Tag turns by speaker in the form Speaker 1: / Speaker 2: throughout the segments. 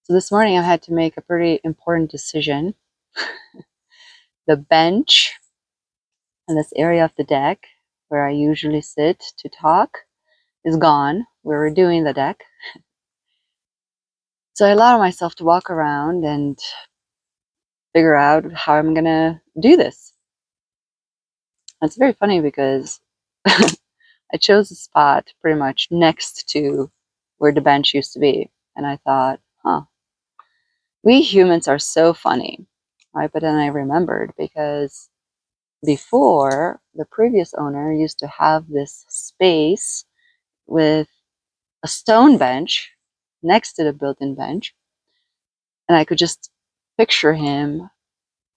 Speaker 1: So this morning I had to make a pretty important decision. The bench in this area of the deck where I usually sit to talk is gone. We're redoing the deck. So I allowed myself to walk around and figure out how I'm gonna do this. It's very funny because I chose a spot pretty much next to where the bench used to be. And I thought, we humans are so funny, right? But then I remembered because before, the previous owner used to have this space with a stone bench next to the built-in bench, and I could just picture him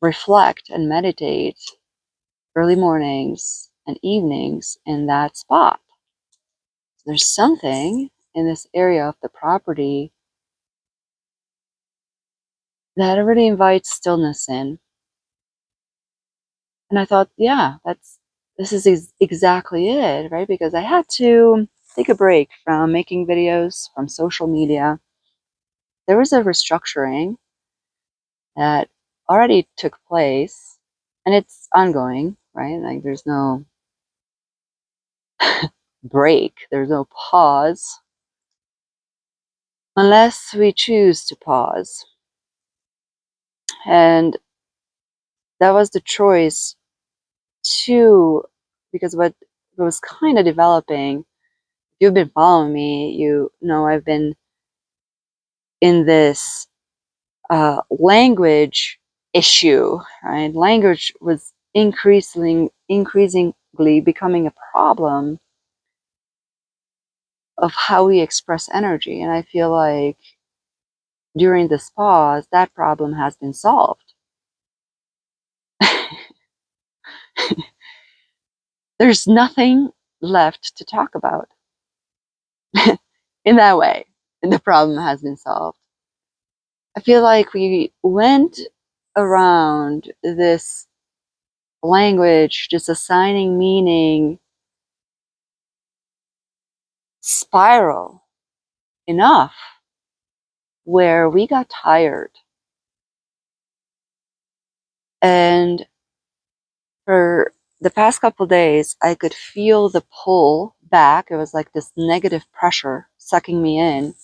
Speaker 1: reflect and meditate early mornings and evenings in that spot. There's something in this area of the property that really invites stillness in. And I thought, yeah, this is exactly it, right? Because I had to take a break from making videos, from social media. There was a restructuring that already took place, and it's ongoing, right? Like there's no break, there's no pause, unless we choose to pause. And that was the choice too, because what was kind of developing, if you've been following me, you know I've been in this language issue, right? Language was increasingly becoming a problem of how we express energy. And I feel like during this pause, that problem has been solved. There's nothing left to talk about in that way. And the problem has been solved. I feel like we went around this language just assigning meaning spiral enough where we got tired. And for the past couple days, I could feel the pull back. It was like this negative pressure sucking me in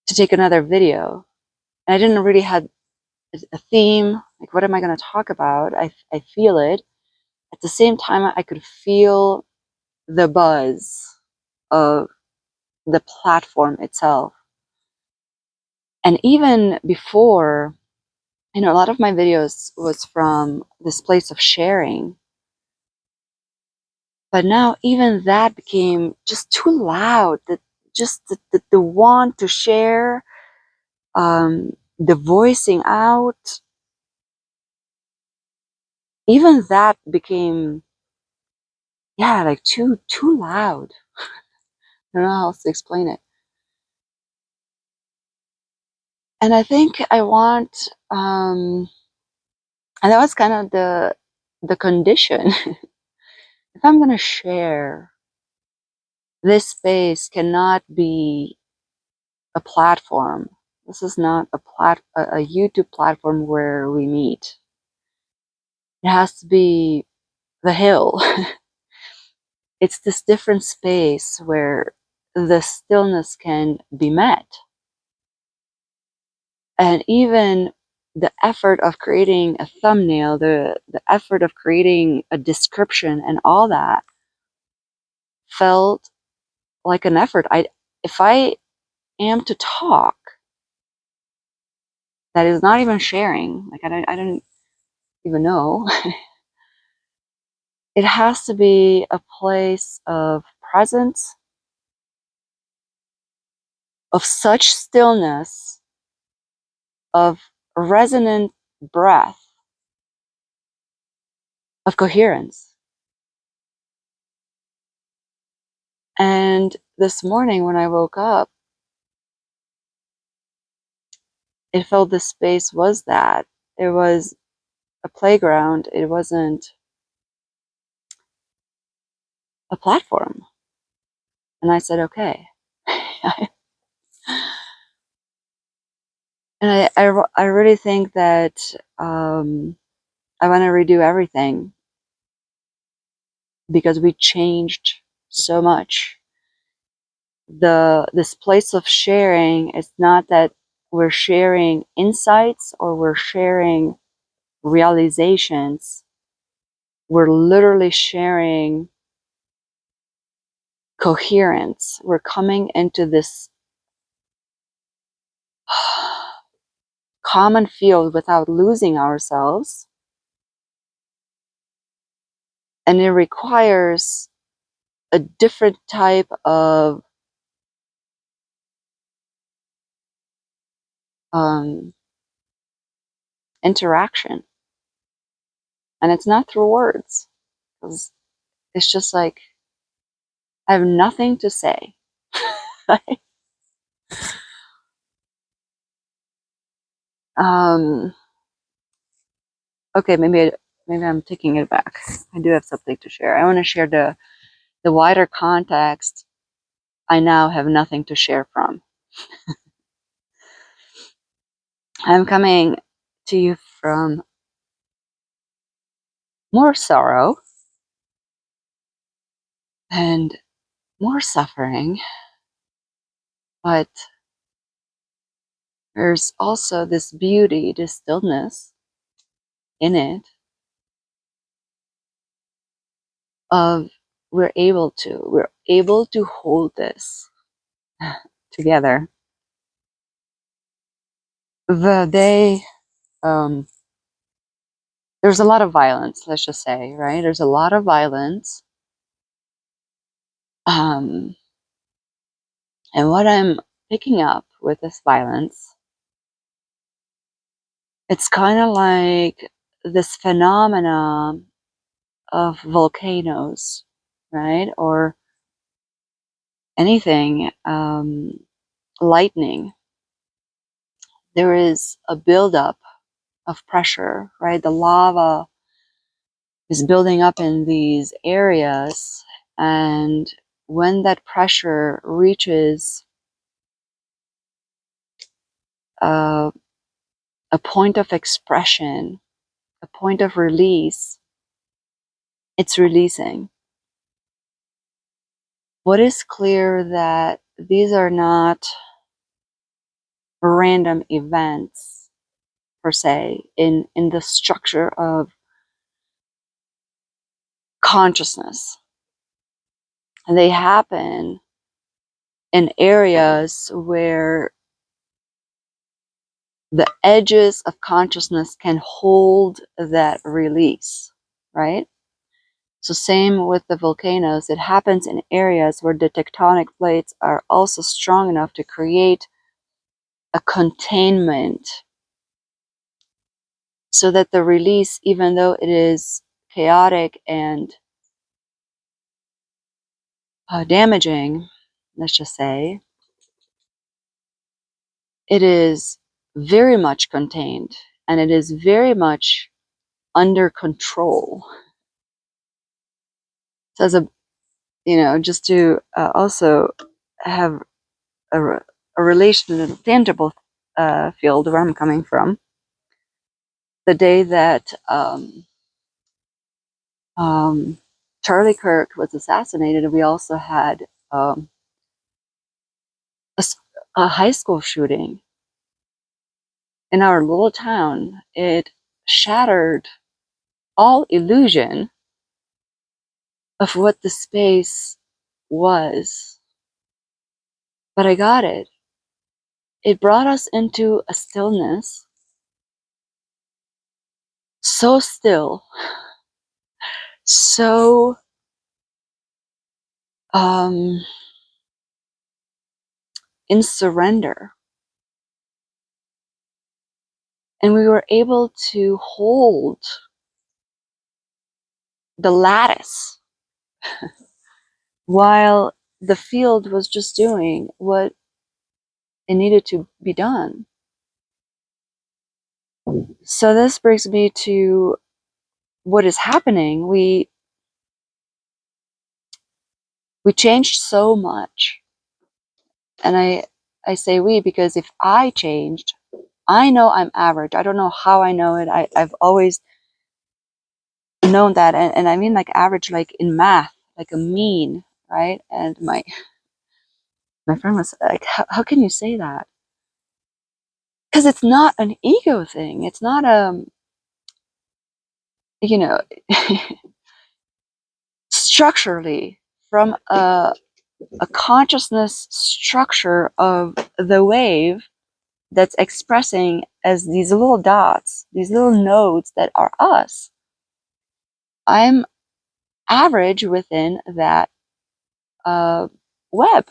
Speaker 1: to take another video. And I didn't really have a theme. Like, what am I going to talk about? I feel it. At the same time, I could feel the buzz of the platform itself. And even before, a lot of my videos was from this place of sharing. But now even that became just too loud. The want to share, the voicing out, even that became, like too loud. I don't know how else to explain it. And I think I want, and that was kind of the condition. If I'm gonna share, this space cannot be a platform. This is not a YouTube platform where we meet. It has to be the hill. It's this different space where the stillness can be met. And even the effort of creating a thumbnail, the effort of creating a description and all that felt like an effort. If I am to talk, that is not even sharing, like I don't even know. It has to be a place of presence, of such stillness, of resonant breath, of coherence. And this morning when I woke up, it felt the space was that. It was a playground. It wasn't a platform. And I said, okay. And I really think that I want to redo everything because we changed so much. This place of sharing, it's not that we're sharing insights or we're sharing realizations. We're literally sharing coherence. We're coming into this common field without losing ourselves. And it requires a different type of interaction. And it's not through words. It's just like, I have nothing to say. Okay, maybe I'm taking it back. I do have something to share. I want to share the wider context. I now have nothing to share from. I'm coming to you from more sorrow and more suffering, but there's also this beauty, this stillness in it of we're able to hold this together. The day there's a lot of violence, let's just say, right? There's a lot of violence. And what I'm picking up with this violence, it's kind of like this phenomenon of volcanoes, right? Or anything, lightning. There is a buildup of pressure, right? The lava is building up in these areas, and when that pressure reaches a point of expression, a point of release, it's releasing. What is clear that these are not random events per se in the structure of consciousness. They happen in areas where the edges of consciousness can hold that release, right? So same with the volcanoes. It happens in areas where the tectonic plates are also strong enough to create a containment so that the release, even though it is chaotic and damaging, let's just say, it is very much contained and it is very much under control. So as a, just to also have a relation in a tangible field where I'm coming from, the day that Charlie Kirk was assassinated, we also had a high school shooting in our little town. It shattered all illusion of what the space was. But I got it. It brought us into a stillness so still, so in surrender. And we were able to hold the lattice while the field was just doing what it needed to be done. So this brings me to what is happening. We changed so much. And I say we because if I changed, I know I'm average. I don't know how I know it. I've always known that. And I mean like average, like in math, like a mean, right? And my friend was like, how can you say that? Because it's not an ego thing. It's not you know, structurally from a consciousness structure of the wave that's expressing as these little dots, these little nodes that are us. I'm average within that web.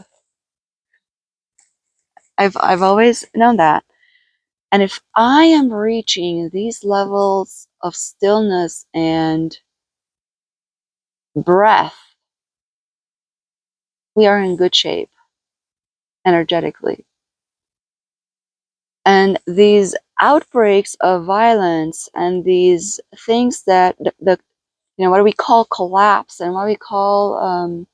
Speaker 1: I've always known that. And if I am reaching these levels of stillness and breath, we are in good shape energetically. And these outbreaks of violence and these things that what do we call collapse and what do we call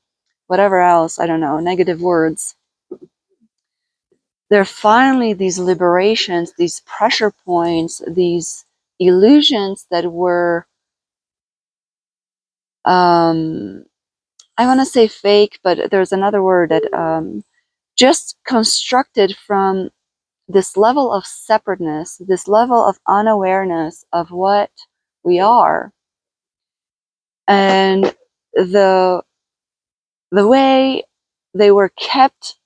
Speaker 1: whatever else, I don't know, negative words. There are finally these liberations, these pressure points, these illusions that were, I want to say fake, but there's another word that just constructed from this level of separateness, this level of unawareness of what we are. And the way they were kept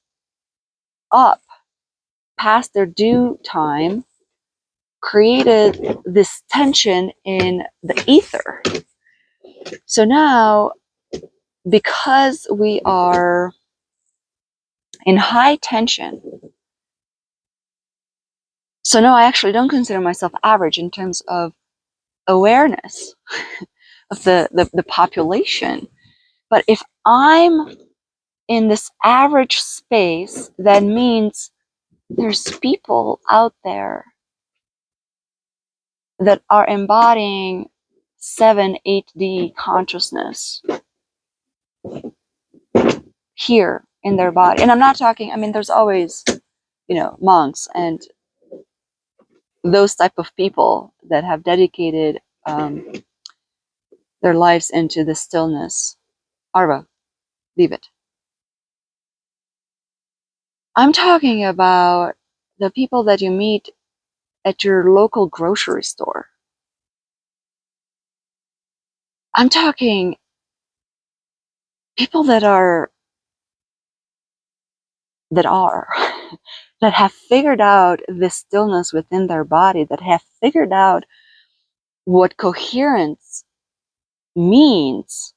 Speaker 1: up past their due time created this tension in the ether. So now, because we are in high tension, so no, I actually don't consider myself average in terms of awareness of the population. But if I'm in this average space, that means there's people out there that are embodying 7, 8D consciousness here in their body. And I'm not talking, I mean, there's always, monks and those type of people that have dedicated their lives into the stillness. Arva, leave it. I'm talking about the people that you meet at your local grocery store. I'm talking people that that have figured out the stillness within their body, that have figured out what coherence means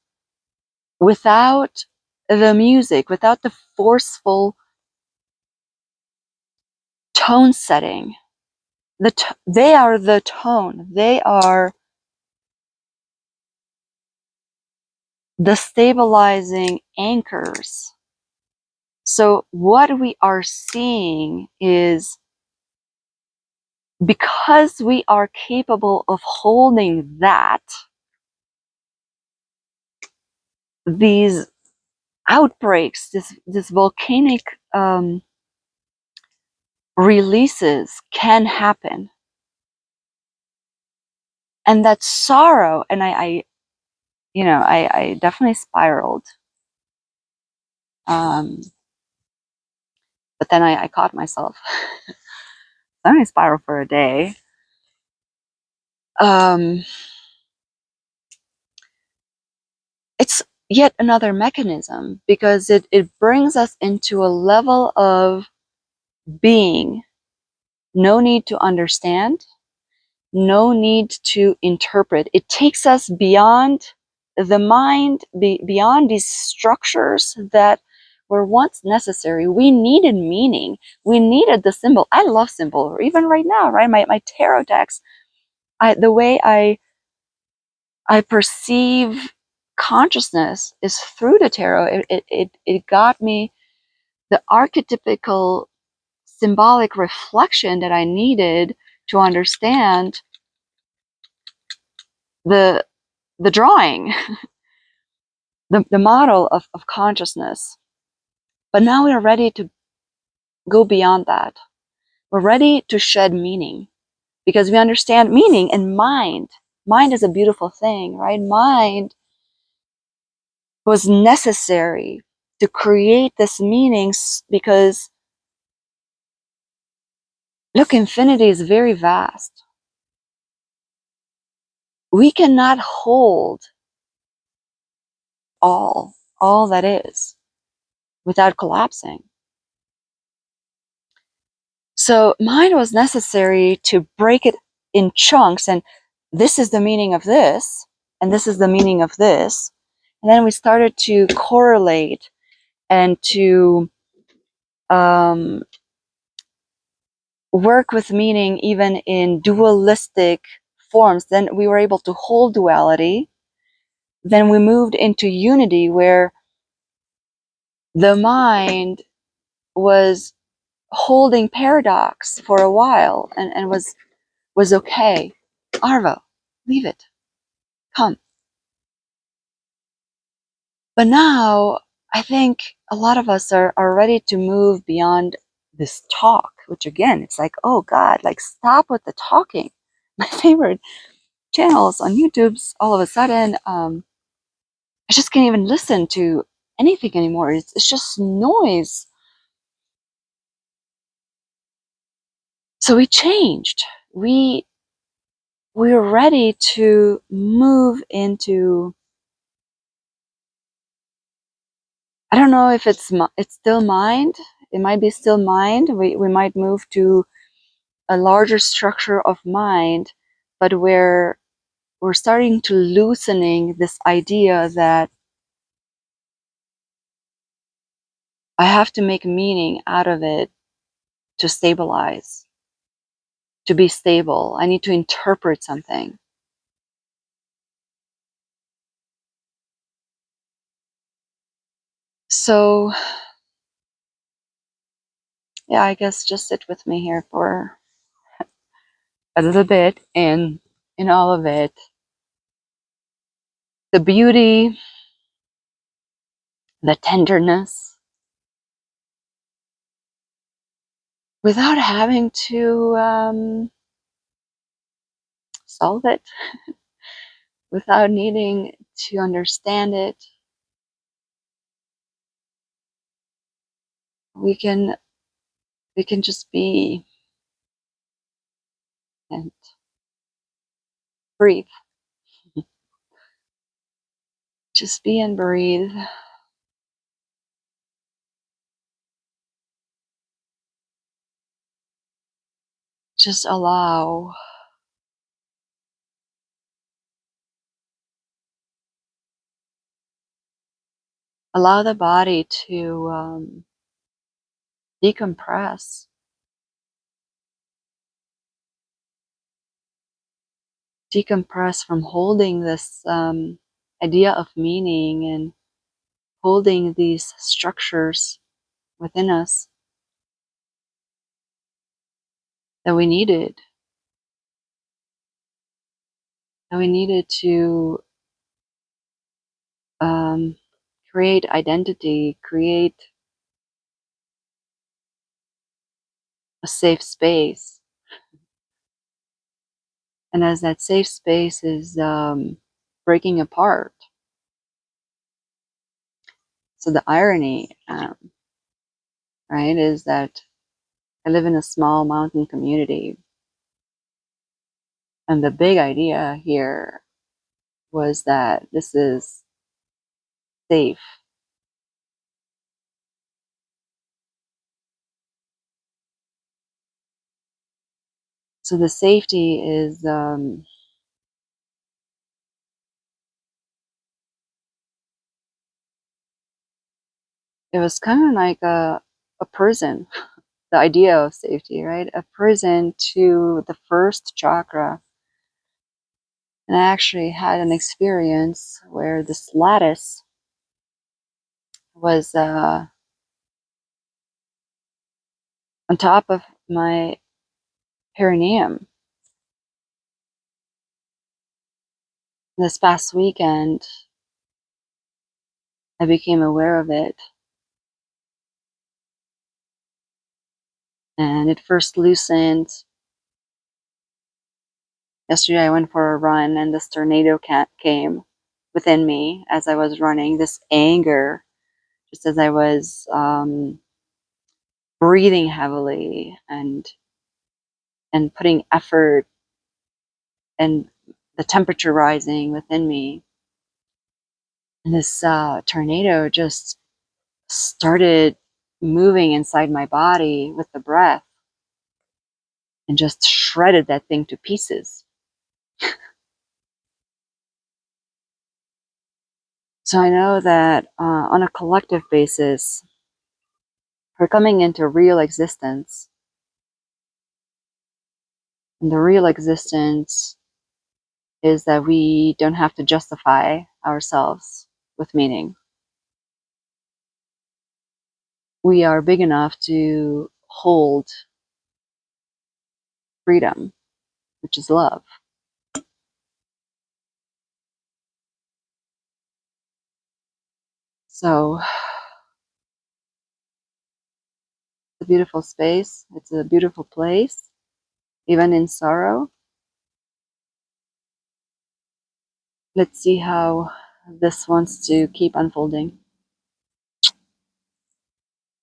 Speaker 1: without the music, without the forceful tone setting. They are the tone. They are the stabilizing anchors. So what we are seeing is, because we are capable of holding that, these outbreaks, this volcanic releases can happen. And that sorrow, and I definitely spiraled. But then I caught myself. I only spiraled for a day. It's yet another mechanism, because it brings us into a level of being. No need to understand, no need to interpret. It takes us beyond the mind, beyond these structures that were once necessary. We needed meaning. We needed the symbol. I love symbol, even right now, right? My tarot decks, the way I perceive consciousness is through the tarot. It got me the archetypical symbolic reflection that I needed to understand the drawing, the model of consciousness. But now we are ready to go beyond that. We're ready to shed meaning because we understand meaning and mind. Mind is a beautiful thing, right? Mind was necessary to create this meaning because, look, infinity is very vast. We cannot hold all that is without collapsing. So mind was necessary to break it in chunks, and this is the meaning of this, and this is the meaning of this. And then we started to correlate and to work with meaning even in dualistic forms. Then we were able to hold duality. Then we moved into unity, where the mind was holding paradox for a while and was okay. Arvo, leave it. Come. But now I think a lot of us are ready to move beyond this talk, which again, it's like, oh God, like stop with the talking. My favorite channels on YouTube's all of a sudden, I just can't even listen to anything anymore. It's just noise. So we changed. We're ready to move into, I don't know if it's still mind. It might be still mind. We might move to a larger structure of mind, but we're starting to loosening this idea that I have to make meaning out of it to stabilize, to be stable. I need to interpret something. So yeah, I guess just sit with me here for a little bit, and in all of it, the beauty, the tenderness, without having to solve it, without needing to understand it. We can just be and breathe. Just be and breathe. Just allow the body to decompress. Decompress from holding this idea of meaning and holding these structures within us that we needed. That we needed to create identity, create a safe space. And as that safe space is breaking apart, so the irony, right, is that I live in a small mountain community, and the big idea here was that this is safe. So the safety is it was kind of like a prison, the idea of safety, right? A prison to the first chakra. And I actually had an experience where this lattice was on top of my perineum. This past weekend, I became aware of it. And it first loosened. Yesterday I went for a run and this tornado came within me as I was running. This anger, just as I was breathing heavily and putting effort, and the temperature rising within me. And this tornado just started moving inside my body with the breath and just shredded that thing to pieces. So I know that on a collective basis, we're coming into real existence. And the real existence is that we don't have to justify ourselves with meaning. We are big enough to hold freedom, which is love. So it's a beautiful space. It's a beautiful place, even in sorrow. Let's see how this wants to keep unfolding.